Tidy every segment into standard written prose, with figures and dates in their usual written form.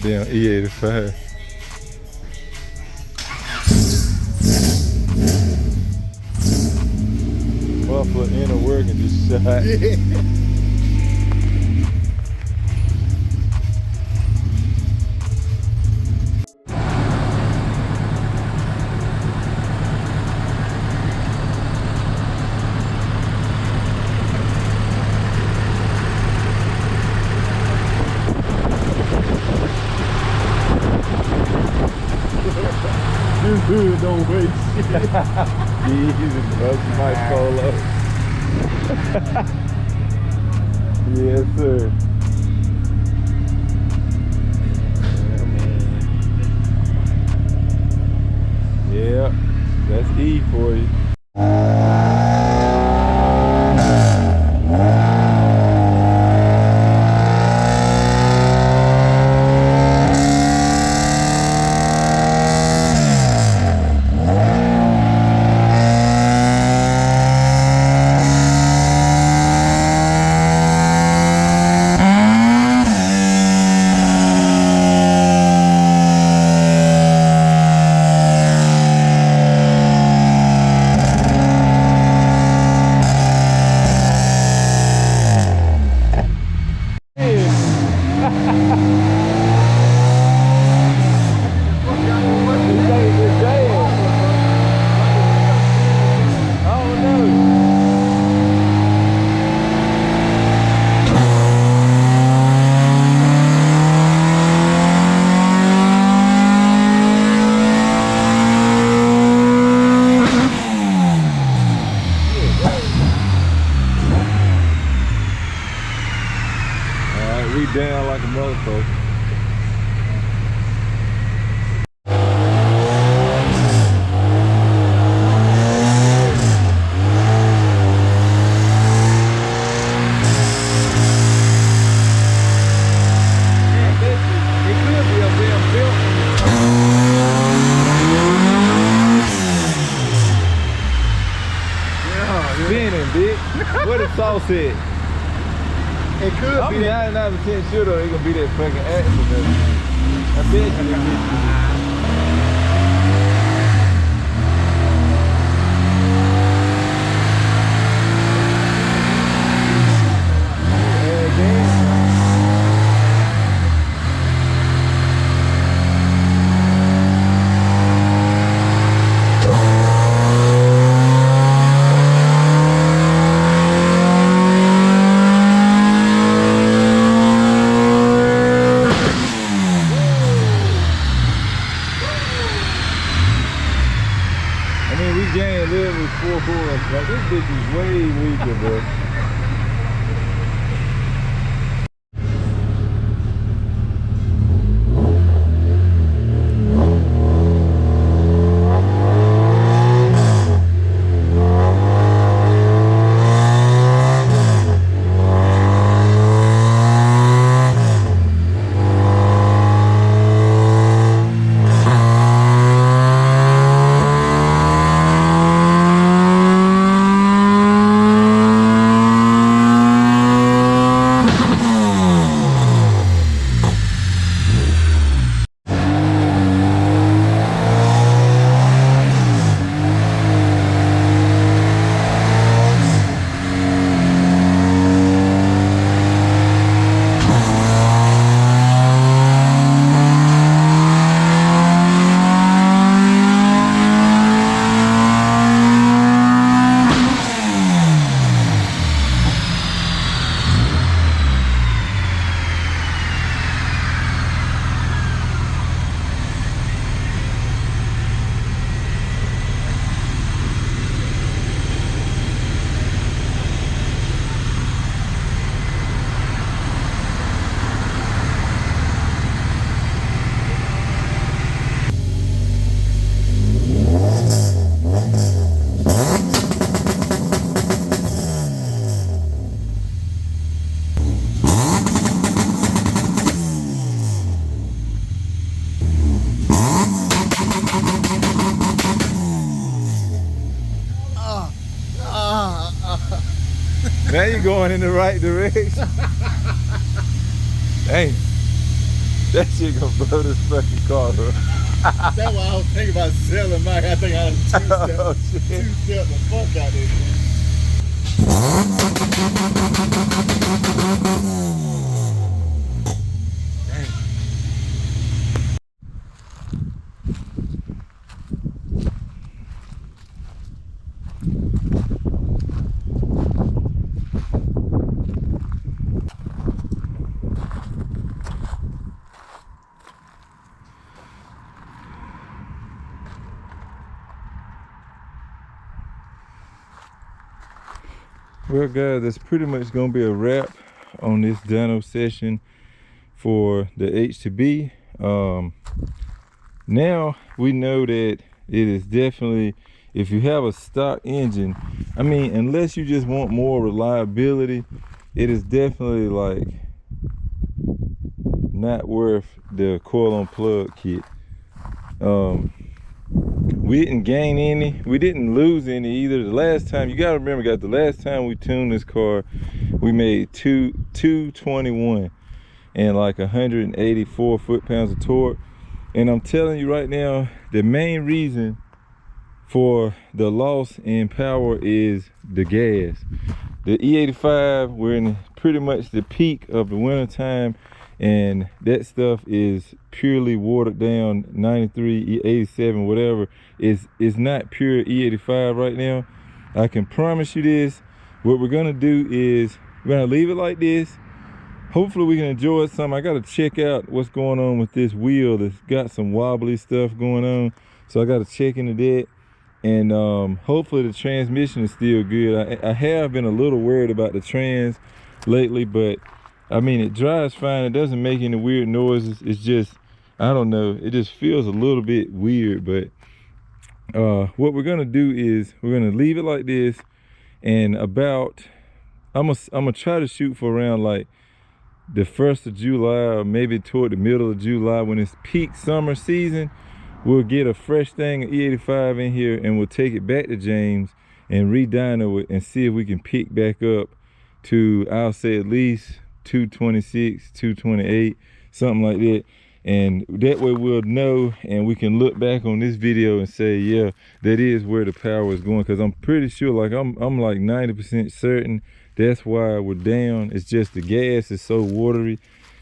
damn E85. Muffler inner working just shot. Dude, don't wait shit. Easy, bro. My polo. Yes, sir. Yeah, that's E for you. Down like a motherfucker. Spinning, bitch. Where the sauce at? It could I'm be that. 99% sure though, it gonna be that fucking accident. I bet you that Like, this bitch is way weaker, bro. Now you're going in the right direction. Dang. That shit gonna blow this fucking car up. That's why I was thinking about selling mine. I think I done Oh, shit. two-step the fuck out of this thing. Well guys, that's pretty much gonna be a wrap on this dyno session for the H2B. Now we know that it is definitely, if you have a stock engine, I mean, unless you just want more reliability, it is definitely like not worth the coil on plug kit. We didn't gain any, we didn't lose any either. The last time, you gotta remember guys, the last time we tuned this car, we made 221 and like 184 foot-pounds of torque. And I'm telling you right now, the main reason for the loss in power is the gas. The E85, we're in pretty much the peak of the winter time, and that stuff is purely watered down. 93, E87, whatever, is not pure E85 right now. I can promise you this. What we're gonna do is we're gonna leave it like this. Hopefully we can enjoy it some. I gotta check out what's going on with this wheel. That's got some wobbly stuff going on, so I gotta check into that. And hopefully the transmission is still good. I have been a little worried about the trans lately, but I mean, it drives fine. It doesn't make any weird noises. It's just, I don't know, it just feels a little bit weird. But what we're gonna do is we're gonna leave it like this, and about, I'm gonna try to shoot for around like the 1st of July, or maybe toward the middle of July, when it's peak summer season. We'll get a fresh thing of E85 in here, and we'll take it back to James and re-dyno it and see if we can pick back up to, I'll say at least 226, 228, something like that. And that way we'll know, and we can look back on this video and say, yeah, that is where the power is going. Because I'm pretty sure, like I'm like 90% certain that's why we're down. It's just the gas is so watery,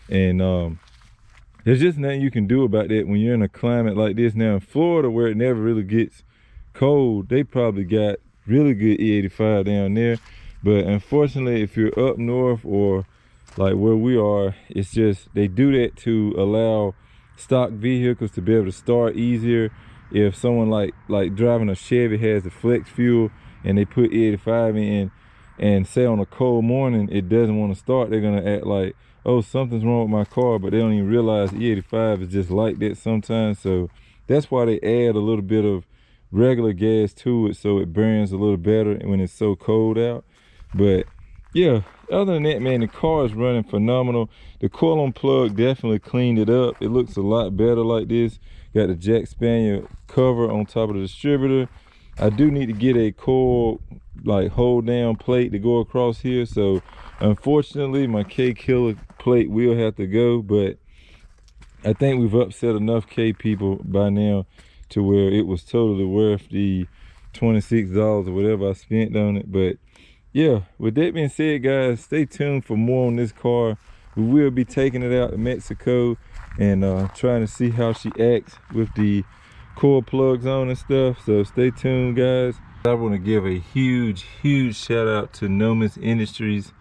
and there's just nothing you can do about that when you're in a climate like this. Now in Florida, where it never really gets cold, they probably got really good E85 down there. But unfortunately, if you're up north or like where we are, it's just, they do that to allow stock vehicles to be able to start easier. If someone like driving a Chevy has the flex fuel and they put E85 in, and say on a cold morning it doesn't want to start, they're gonna act like, oh, something's wrong with my car, but they don't even realize E85 is just like that sometimes. So that's why they add a little bit of regular gas to it, so it burns a little better when it's so cold out. But yeah, other than that, man, the car is running phenomenal. The coil on plug definitely cleaned it up. It looks a lot better like this. Got the Jackspania cover on top of the distributor. I do need to get a coil like hold down plate to go across here, so unfortunately my K killer plate will have to go. But I think we've upset enough K people by now to where it was totally worth the $26 or whatever I spent on it. But yeah, with that being said, guys, stay tuned for more on this car. We will be taking it out to Mexico and trying to see how she acts with the coil plugs on and stuff. So stay tuned, guys. I want to give a huge shout out to Nomis Industries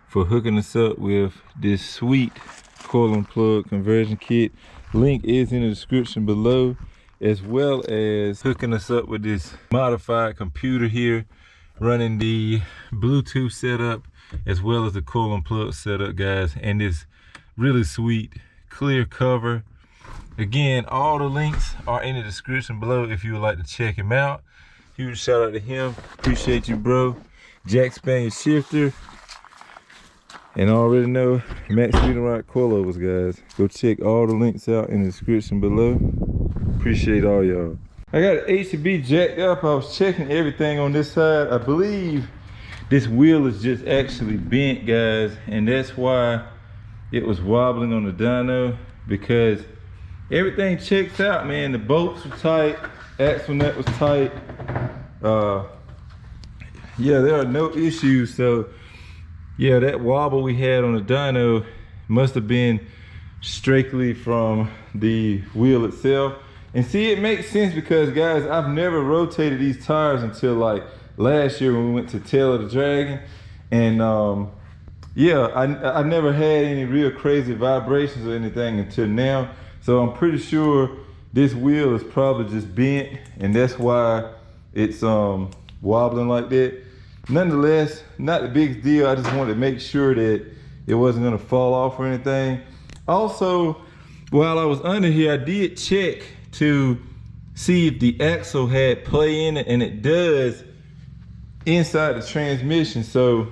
for hooking us up with this sweet coil and plug conversion kit. Link is in the description below, as well as hooking us up with this modified computer here, running the Bluetooth setup as well as the coil and plug setup, guys, and this really sweet clear cover. Again, all the links are in the description below if you would like to check him out. Huge shout out to him. Appreciate you, bro. Jackspania shifter. And I already know Maxpeedingrods coilovers, guys. Go check all the links out in the description below. Appreciate all y'all. I got an H2B jacked up. I was checking everything on this side. I believe this wheel is just actually bent, guys, and that's why it was wobbling on the dyno. because everything checks out, man. The bolts were tight, axle nut was tight. Yeah, there are no issues. So yeah, that wobble we had on the dyno must have been strictly from the wheel itself. And see, it makes sense because guys, I've never rotated these tires until like last year when we went to Tail of the Dragon. And yeah, I never had any real crazy vibrations or anything until now. So I'm pretty sure this wheel is probably just bent, and that's why it's wobbling like that. Nonetheless, not the biggest deal. I just wanted to make sure that it wasn't gonna fall off or anything. Also, while I was under here, I did check to see if the axle had play in it, and it does inside the transmission. So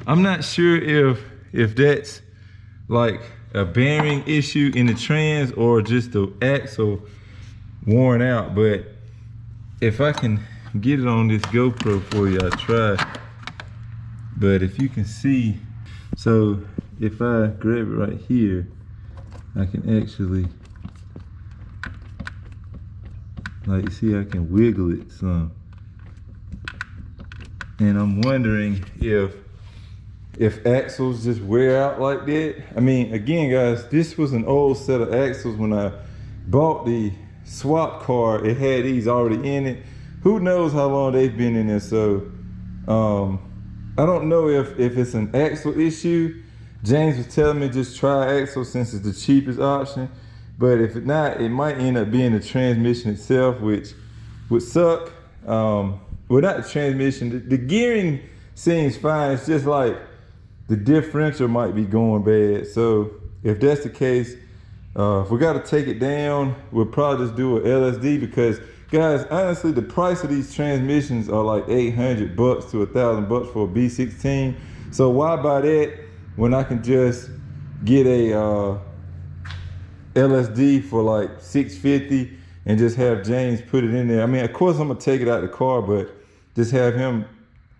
I'm not sure if that's like a bearing issue in the trans or just the axle worn out. But if I can get it on this GoPro for you, I'll try. But if you can see, so if I grab it right here, I can actually, like, see, I can wiggle it some. And I'm wondering if axles just wear out like that. I mean, again guys, this was an old set of axles. When I bought the swap car, it had these already in it. Who knows how long they've been in there. So I don't know if it's an axle issue. James was telling me just try axle since it's the cheapest option. But if it's not, it might end up being the transmission itself, which would suck. Well, not the transmission, the gearing seems fine. It's just like the differential might be going bad. So if that's the case, if we got to take it down, we'll probably just do an LSD, because guys, honestly, the price of these transmissions are like $800 to $1,000 for a B16. So why buy that when I can just get a LSD for like $650 and just have James put it in there? I mean, of course I'm gonna take it out of the car, but just have him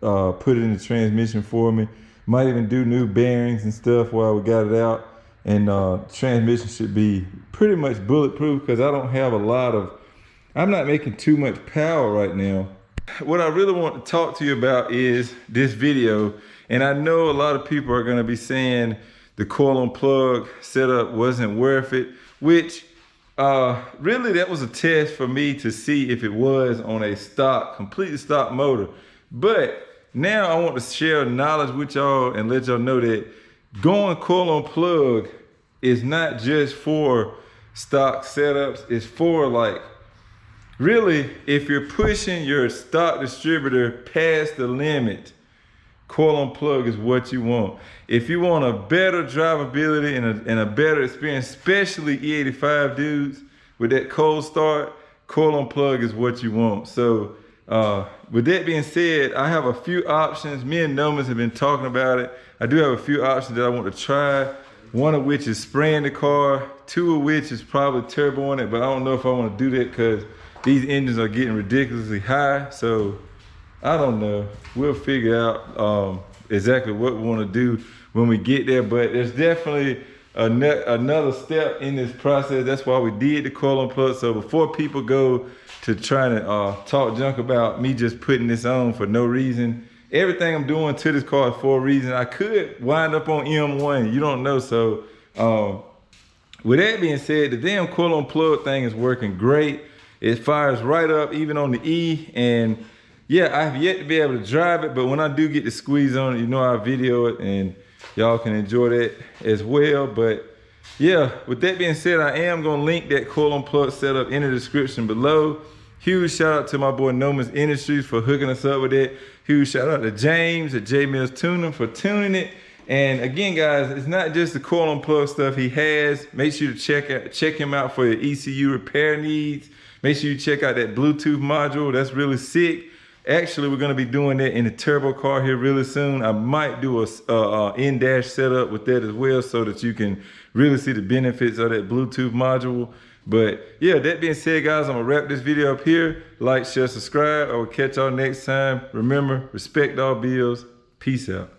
put it in the transmission for me. Might even do new bearings and stuff while we got it out. And transmission should be pretty much bulletproof, because I don't have a lot of, I'm not making too much power right now. What I really want to talk to you about is this video. And I know a lot of people are gonna be saying the coil on plug setup wasn't worth it, which really that was a test for me to see if it was on a stock, completely stock motor. But now I want to share knowledge with y'all and let y'all know that going coil on plug is not just for stock setups. It's for, like, really, if you're pushing your stock distributor past the limit, coil on plug is what you want. If you want a better drivability and a better experience, especially E85 dudes with that cold start, coil on plug is what you want. So with that being said, I have a few options. Me and Nomis have been talking about it. I do have a few options that I want to try. One of which is spraying the car. Two of which is probably turboing it, but I don't know if I want to do that because these engines are getting ridiculously high. So I don't know. We'll figure out exactly what we want to do when we get there. But there's definitely another step in this process. That's why we did the coil on plug. So before people go to trying to talk junk about me just putting this on for no reason, everything I'm doing to this car is for a reason. I could wind up on M1, you don't know. So with that being said, the damn coil on plug thing is working great. It fires right up even on the E. And yeah, I have yet to be able to drive it, but when I do get to squeeze on it, you know, I'll video it and y'all can enjoy that as well. But yeah, with that being said, I am gonna link that coil on plug setup in the description below. Huge shout out to my boy Nomis Industries for hooking us up with it. Huge shout out to James at J Mills Tuning for tuning it. And again, guys, it's not just the coil on plug stuff he has. Make sure to check him out for your ECU repair needs. Make sure you check out that Bluetooth module. That's really sick. Actually, we're gonna be doing that in the turbo car here really soon. I might do a in-dash setup with that as well, so that you can really see the benefits of that Bluetooth module. But yeah, that being said, guys, I'm gonna wrap this video up here. Like, share, subscribe. I will catch y'all next time. Remember, respect all bills. Peace out.